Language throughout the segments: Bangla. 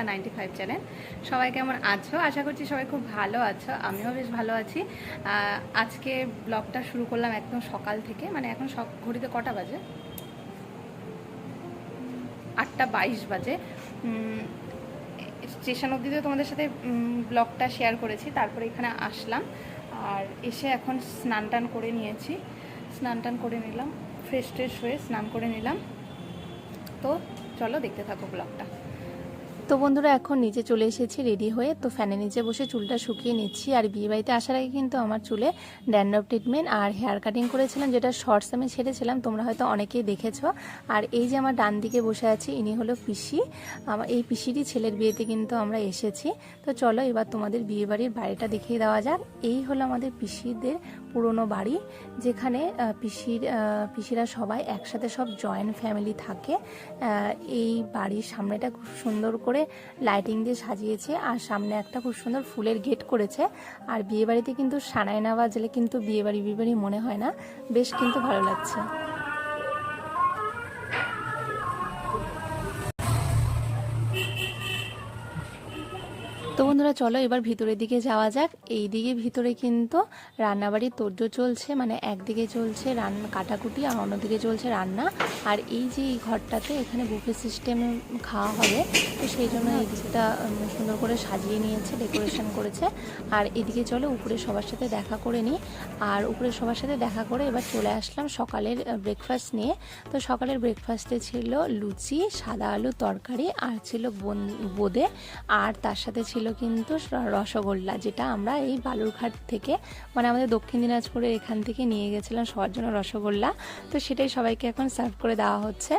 95 চ্যানেল। সবাই কেমন আছো? আশা করছি সবাই খুব ভালো আছো, আমিও বেশ ভালো আছি। আজকে ব্লগটা শুরু করলাম একদম সকাল থেকে, মানে এখন ঘড়িতে কটা বাজে? 8:22 বাজে। স্টেশন অবধি তো তোমাদের সাথে ব্লগটা শেয়ার করেছি, তারপরে এখানে আসলাম আর এসে এখন স্নান টান করে নিয়েছি, স্নান টান করে নিলাম, ফ্রেশ ট্রেশ হয়ে স্নান করে নিলাম। তো চলো দেখতে থাকো ব্লগটা। তো বন্ধুরা এখন নিচে চলে এসেছি রেডি হয়ে, তো ফ্যানের নিচে বসে চুলটা শুকিয়ে নিচ্ছি। আর বিয়ে বাড়িতে আসার আগে কিন্তু আমার চুলে ড্যান্ড্রফ ট্রিটমেন্ট আর হেয়ার কাটিং করেছিলাম, যেটা শর্টস আমি ছেড়েছিলাম, তোমরা হয়তো অনেকেই দেখেছো। আর এই যে আমার ডান দিকে বসে আছি, ইনি হলো পিসি। আমার এই পিসিরই ছেলের বিয়েতে কিন্তু আমরা এসেছি। তো চলো এবার তোমাদের বিয়ে বাড়ির বাড়িটা দেখিয়ে দেওয়া যাক। এই হলো আমাদের পিসিদের পুরনো বাড়ি, যেখানে পিসিরা সবাই একসাথে সব জয়েন্ট ফ্যামিলি থাকে। এই বাড়ির সামনেটা খুব সুন্দর করে লাইটিং দিয়ে সাজিয়েছে, আর সামনে একটা খুব সুন্দর ফুলের গেট করেছে। আর বিয়ে বাড়িতে কিন্তু সানাই না বাজলে কিন্তু বিয়ে বাড়ি মনে হয় না, বেশ কিন্তু ভালো লাগছে। তো বন্ধুরা চলো এবার ভিতরের দিকে যাওয়া যাক। এই দিকে ভিতরে কিন্তু রান্নাবাড়ির তোড়জোড় চলছে, মানে একদিকে চলছে কাটাকুটি আর অন্যদিকে চলছে রান্না। আর এই যে এই ঘরটাতে এখানে বুফে সিস্টেম খাওয়া হবে, তো সেই জন্য এই দিকটা সুন্দর করে সাজিয়ে নিয়েছে, ডেকোরেশন করেছে। আর এদিকে চলো উপরে সবার সাথে দেখা করে নিই। আর উপরে সবার সাথে দেখা করে এবার চলে আসলাম সকালের ব্রেকফাস্ট নিয়ে। তো সকালের ব্রেকফাস্টে ছিল লুচি, সাদা আলু তরকারি, আর ছিল বোঁদে, আর তার সাথে ছিল কিন্তু রসগোল্লা, যেটা আমরা এই বালুরঘাট থেকে, মানে আমাদের দক্ষিণ দিনাজপুরের এখান থেকে নিয়ে গেছিলাম সবার জন্য রসগোল্লা। তো সেটাই সবাইকে এখন সার্ভ করে দেওয়া হচ্ছে।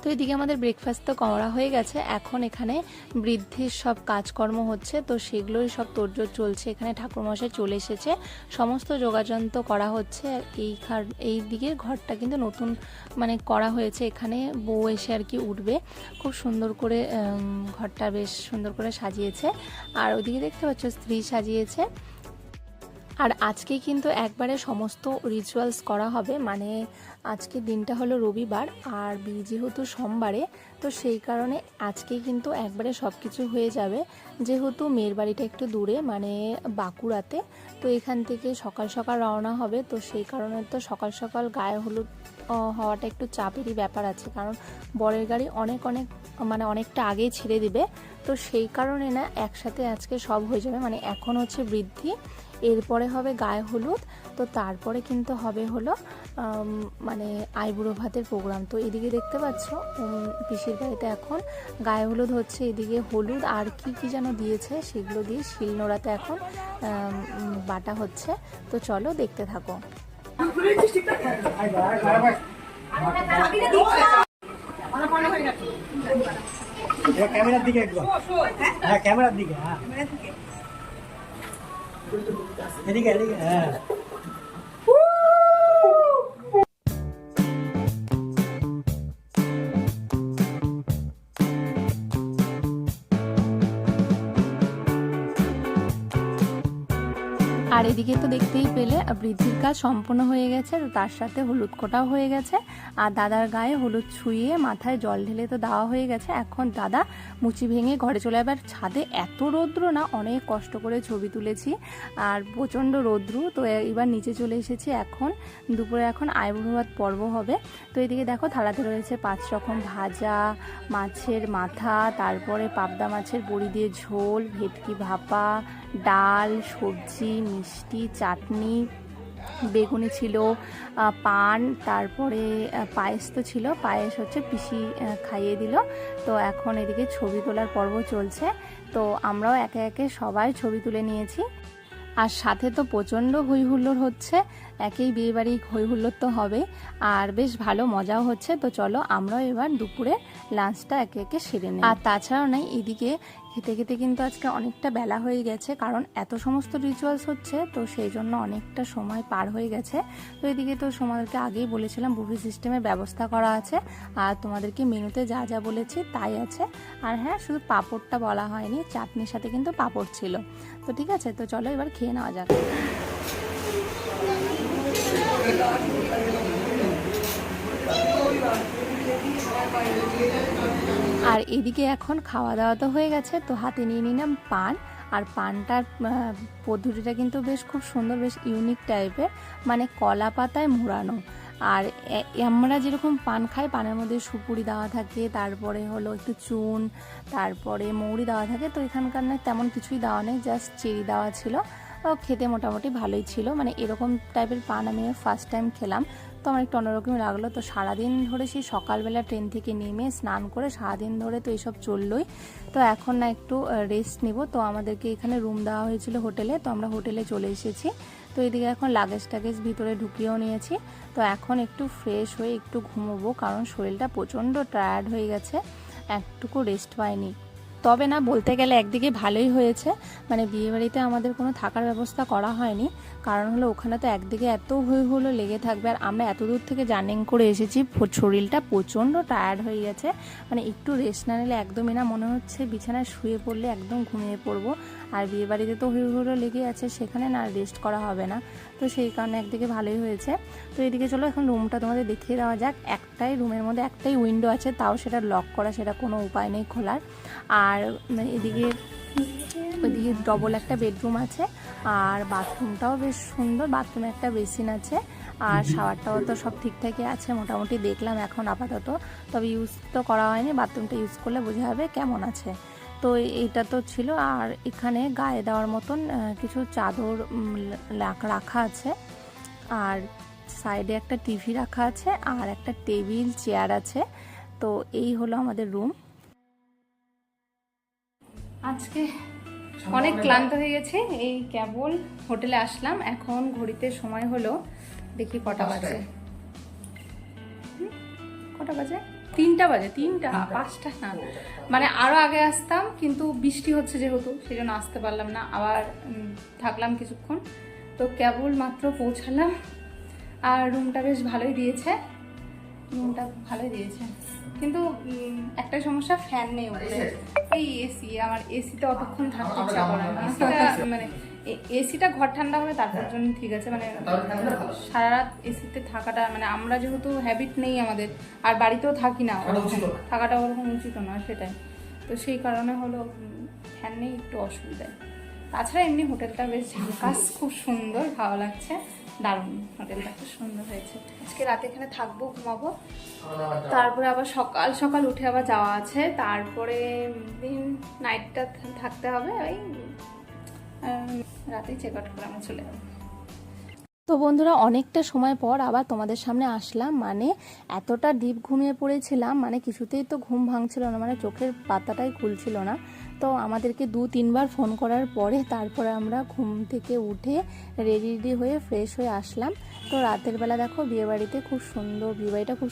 তো এদিকে আমাদের ব্রেকফাস্ট তো করা হয়ে গেছে, এখন এখানে বৃদ্ধির সব কাজকর্ম হচ্ছে, তো সেগুলোই সব তোড়জোড় চলছে। এখানে ঠাকুরমশাই চলে এসেছে, সমস্ত যোগাযন্ত্র করা হচ্ছে। এই দিকের ঘরটা কিন্তু নতুন মানে করা হয়েছে, এখানে বউ এসে আর কি উঠবে। খুব সুন্দর করে ঘরটা বেশ সুন্দর করে সাজিয়েছে। আর ওইদিকে দেখতে পাচ্ছ স্ত্রী সাজিয়েছে। আর আজকে কিন্তু একবারে সমস্ত রিচুয়ালস করা হবে, মানে আজকে দিনটা হলো রবিবার আর যেহেতু সোমবারে, তো সেই কারণে আজকেই কিন্তু একবারে সব কিছু হয়ে যাবে। যেহেতু মেয়ের বাড়িটা একটু দূরে, মানে বাঁকুড়াতে, তো এখান থেকে সকাল সকাল রওনা হবে। তো সেই কারণে তো সকাল সকাল গায়ে হলুদ হওয়াটা একটু চাপেরই ব্যাপার আছে, কারণ বরের গাড়ি অনেকটা আগেই ছেড়ে দিবে। তো সেই কারণে না একসাথে আজকে সব হয়ে যাবে, মানে এখন হচ্ছে বৃদ্ধি, এরপরে হবে গায়ে হলুদ, তো তারপরে কিন্তু হবে হলো মানে আইবুড়ো ভাতের প্রোগ্রাম। তো এদিকে দেখতে পাচ্ছ পিসির বাড়িতে এখন গায়ে হলুদ হচ্ছে, এদিকে হলুদ আর কি যেন দিয়েছে, সেগুলো দিয়ে শিলনোড়াতে এখন বাটা হচ্ছে। তো চলো দেখতে থাকো। ক্যামেরার দিকে একদম, হ্যাঁ ক্যামেরার দিকে, হ্যাঁ এদিকে এদিকে, হ্যাঁ। আর এদিকে তো দেখতেই পেলে বৃদ্ধির কাজ সম্পূর্ণ হয়ে গেছে, তো তার সাথে হলুদ কোটাও হয়ে গেছে। আর দাদার গায়ে হলুদ ছুঁয়ে মাথায় জল ঢেলে তো দেওয়া হয়ে গেছে। এখন দাদা মুচি ভেঙে ঘরে চলে যাবে। আর ছাদে এত রৌদ্র না, অনেক কষ্ট করে ছবি তুলেছি, আর প্রচণ্ড রৌদ্র। তো এবার নিচে চলে এসেছি, এখন দুপুরে এখন আইবুড়ো ভাত পর্ব হবে। তো এদিকে দেখো থালাতে রয়েছে 5 রকম ভাজা, মাছের মাথা, তারপরে পাবদা মাছের বড়ি দিয়ে ঝোল, ভেটকি ভাপা, ডাল, সবজি, মিষ্টি, চাটনি, বেগুনি ছিল, পান, তারপরে পায়েস তো ছিল, পায়েস হচ্ছে পিসি খাইয়ে দিল। তো এখন এদিকে ছবি তোলার পর্ব চলছে, তো আমরাও একে একে সবাই ছবি তুলে নিয়েছি। আর সাথে তো প্রচণ্ড হই হুল্লোড় হচ্ছে, একেই বিয়েবাড়ি হই হুল্লোড় তো হবে, আর বেশ ভালো মজাও হচ্ছে। তো চলো আমরাও এবার দুপুরে লাঞ্চটা একে একে সেরে নিই। আর তাছাড়াও নাই, এদিকে খেতে খেতে কিন্তু আজকে অনেকটা বেলা হয়ে গেছে, কারণ এত সমস্ত রিচুয়ালস হচ্ছে, তো সেই জন্য অনেকটা সময় পার হয়ে গেছে। তো এদিকে তো তোমাদেরকে আগেই বলেছিলাম বুফে সিস্টেমের ব্যবস্থা করা আছে, আর তোমাদেরকে মেনুতে যা যা বলেছি তাই আছে। আর হ্যাঁ, শুধু পাঁপড়টা বলা হয়নি, চাটনির সাথে কিন্তু পাঁপড় ছিল। তো ঠিক আছে, তো চলো এবার খেয়ে নেওয়া যাক। আর এদিকে এখন খাওয়া দাওয়া তো হয়ে গেছে, তো হাতে নিয়ে নিলাম পান। আর পানটার পদ্ধতিটা কিন্তু বেশ খুব সুন্দর, বেশ ইউনিক টাইপের, মানে কলা পাতায় মোড়ানো। আর আমরা যেরকম পান খাই, পানের মধ্যে সুপুরি দেওয়া থাকে, তারপরে হলো একটু চুন, তারপরে মৌরি দেওয়া থাকে। তো এখানকার না তেমন কিছুই দেওয়া নেই, জাস্ট চেরি দেওয়া ছিল। খেতে মোটামুটি ভালোই ছিল, মানে এরকম টাইপের পান আমি ফার্স্ট টাইম খেলাম, তো আমার একটু অন্যরকমই লাগলো। তো সারাদিন ধরে সেই সকালবেলা ট্রেন থেকে নেমে স্নান করে সারাদিন ধরে তো এইসব চললোই। তো এখন না একটু রেস্ট নিব। তো আমাদেরকে এখানে রুম দেওয়া হয়েছিল হোটেলে, তো আমরা হোটেলে চলে এসেছি। তো এদিকে এখন লাগেজ টাগেজ ভিতরে ঢুকিয়েও নিয়েছি। তো এখন একটু ফ্রেশ হয়ে একটু ঘুমোবো, কারণ শরীরটা প্রচণ্ড টায়ার্ড হয়ে গেছে, একটুকু রেস্ট পাইনি। তবে না, বলতে গেলে একদিকে ভালোই হয়েছে, মানে বিয়েবাড়িতে আমাদের কোনো থাকার ব্যবস্থা করা হয়নি। কারণ হলো ওখানে তো একদিকে এত হলো লেগে থাকবে, আর আমরা এত দূর থেকে জার্নি করে এসেছি, শরীরটা প্রচণ্ড টায়ার্ড হয়ে গেছে। মানে একটু রেস্ট না নিলে একদমই না, মনে হচ্ছে বিছানায় শুয়ে পড়লে একদম ঘুমিয়ে পড়বো। আর বিয়েবাড়িতে তো হলো লেগে আছে, সেখানে না রেস্ট করা হবে না। তো সেই কারণে একদিকে ভালোই হয়েছে। তো এদিকে চলো এখন রুমটা তোমাদের দেখিয়ে দেওয়া যাক। একটাই রুমের মধ্যে একটাই উইন্ডো আছে, তাও সেটা লক করা, সেটা কোনো উপায় নেই খোলার। আর ওইদিকে ডবল একটা বেডরুম আছে, আর বাথরুমটাও বেশ সুন্দর, বাথরুমে একটা বেসিন আছে, আর শাওয়ারটাও তো সব ঠিকঠাকই আছে মোটামুটি, দেখলাম এখন আপাতত। তবে ইউজ তো করা হয়নি, বাথরুমটা ইউজ করলে বোঝা যাবে কেমন আছে। তো এইটা তো ছিল। আর এখানে গায়ে দেওয়ার মতন কিছু চাদর রাখা আছে, আর সাইডে একটা টিভি রাখা আছে, আর একটা টেবিল চেয়ার আছে। তো এই হলো আমাদের রুম। আজকে অনেক ক্লান্ত হয়ে গেছে, এই কেবল হোটেলে আসলাম। এখন ঘড়িতে সময় হলো, দেখি কটা বাজে, কটা বাজে, 3টা বাজে, 3টা 5টা না, মানে আরও আগে আসতাম, কিন্তু বৃষ্টি হচ্ছে যেহেতু সেই জন্য আসতে পারলাম না, আবার থাকলাম কিছুক্ষণ। তো কেবল মাত্র পৌঁছালাম। আর রুমটা বেশ ভালোই দিয়েছে, কিন্তু একটা সমস্যা, ফ্যান নেই উপরে, এই এসি। আমার এসিতে অতক্ষণ থাকতে ইচ্ছা করে না, মানে এসিটা ঘর ঠান্ডা হবে তারপর জন্য ঠিক আছে, মানে সারা রাত এসিতে থাকাটা, মানে আমরা যেহেতু হ্যাবিট নেই আমাদের, আর বাড়িতেও থাকি না, থাকাটা ওরকম উচিত না, সেটাই। তো সেই কারণে হলো ফ্যান নেই, একটু অসুবিধায়। তাছাড়া এমনি হোটেলটা বেশ ঝাঁকাস, খুব সুন্দর, ভালো লাগছে, দারুণ, হোটেলটা খুব সুন্দর হয়েছে। আজকে রাতে এখানে থাকবো, ঘুমাবো, তারপরে আবার সকাল সকাল উঠে আবার যাওয়া আছে, তারপরে দিন নাইটটা থাকতে হবে, ওই রাতেই চেক আউট করে আমরা চলে যাবো। তো বন্ধুরা, অনেকটা সময় পর আবার তোমাদের সামনে আসলাম, মানে এতটা ডিপ ঘুমিয়ে পড়েছিলাম, মানে কিছুতেই তো ঘুম ভাঙছিল না, মানে চোখের পাতাটাই খুলছিল না। তো আমাদেরকে 2-3বার ফোন করার পরে তারপরে আমরা ঘুম থেকে উঠে রেডি হয়ে ফ্রেশ হয়ে আসলাম। তো রাতের বেলা দেখো বিয়েবাড়িটা খুব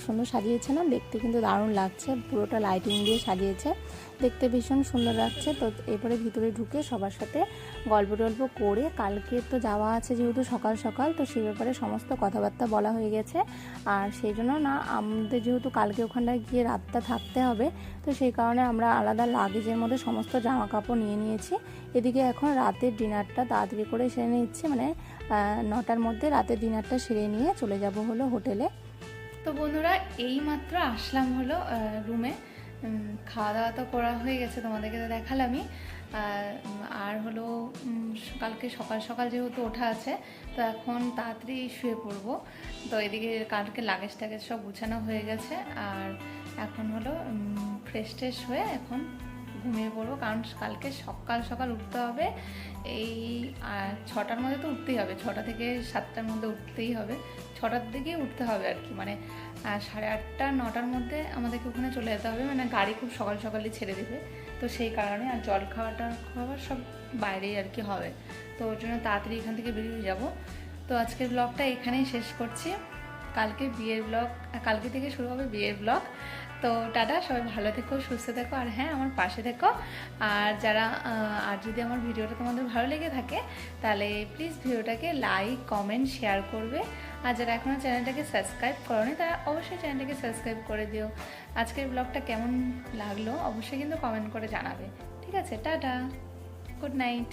সুন্দর সাজিয়েছে না, দেখতে কিন্তু দারুণ লাগছে, পুরোটা লাইটিং দিয়ে সাজিয়েছে, দেখতে ভীষণ সুন্দর লাগছে। তো এরপরে ভিতরে ঢুকে সবার সাথে গল্প করে, কালকে তো যাওয়া আছে যেহেতু সকাল সকাল, তো সেই ব্যাপারে সমস্ত কথাবার্তা বলা হয়ে গেছে। আর সেই জন্য না, আমাদের যেহেতু কালকে ওখানটায় গিয়ে রাতটা থাকতে হবে, তো সেই কারণে আমরা আলাদা লাগেজের মধ্যে সমস্ত জামা কাপড় নিয়ে নিয়েছি। এদিকে এখন রাতের ডিনারটা তাড়াতাড়ি করে সেরে নিচ্ছি, মানে 9টার মধ্যে রাতের ডিনারটা সেরে নিয়ে চলে যাব হলো হোটেলে। তো বন্ধুরা, এই মাত্র আসলাম হলো রুমে, খাওয়া দাওয়া তো করা হয়ে গেছে, তোমাদেরকে তো দেখালামই। আর হলো কালকে সকাল সকাল যেহেতু ওঠা আছে, তো এখন তাড়াতাড়ি শুয়ে পড়বো। তো এদিকে কালকে লাগেজ টাগেজ সব গুছানো হয়ে গেছে, আর এখন হলো ফ্রেশ হয়ে এখন ঘুমিয়ে পড়বো, কারণ কালকে সকাল সকাল উঠতে হবে। এই 6টার মধ্যে তো উঠতেই হবে, 6টা থেকে 7টার মধ্যে উঠতেই হবে, 6টার দিকেই উঠতে হবে আর কি, মানে 8:30 9টার মধ্যে আমাদেরকে ওখানে চলে যেতে হবে, মানে গাড়ি খুব সকাল সকালই ছেড়ে দেবে। তো সেই কারণে, আর জল খাবার সব বাইরেই আর কি হবে, তো ওর জন্য তাড়াতাড়ি এখান থেকে বেরিয়ে যাব। তো আজকের ব্লগটা এখানেই শেষ করছি, কালকে থেকে শুরু হবে বিয়ের ব্লগ। তো টাটা, সবাই ভালো থেকো, সুস্থ থেকো, আর হ্যাঁ, আমার পাশে থেকো। আর যদি আমার ভিডিওটা তোমাদের ভালো লেগে থাকে, তাহলে প্লিজ ভিডিওটাকে লাইক, কমেন্ট, শেয়ার করবে। আর যারা এখনও চ্যানেলটাকে সাবস্ক্রাইব করোনি, তারা অবশ্যই চ্যানেলটাকে সাবস্ক্রাইব করে দিও। আজকের ব্লগটা কেমন লাগলো অবশ্যই কিন্তু কমেন্ট করে জানাবে। ঠিক আছে, টাটা, গুড নাইট।